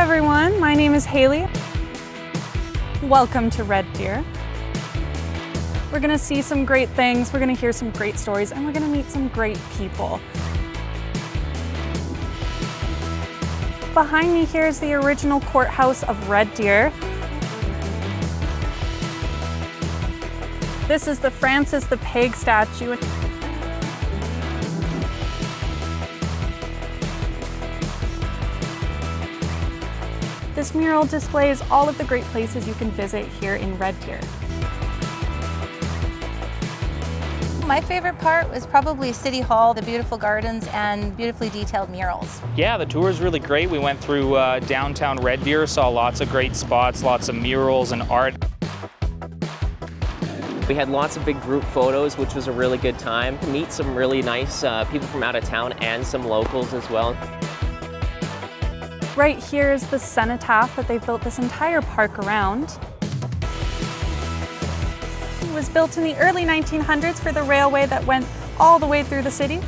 everyone, my name is Haley. Welcome to Red Deer. We're gonna see some great things, we're gonna hear some great stories, and we're gonna meet some great people. Behind me here is the original courthouse of Red Deer. This is the Francis the Pig statue. This mural displays all of the great places you can visit here in Red Deer. My favorite part was probably City Hall, the beautiful gardens and beautifully detailed murals. Yeah, the tour is really great. We went through downtown Red Deer, saw lots of great spots, lots of murals and art. We had lots of big group photos, which was a really good time. To meet some really nice people from out of town and some locals as well. Right here is the cenotaph that they've built this entire park around. It was built in the early 1900s for the railway that went all the way through the city.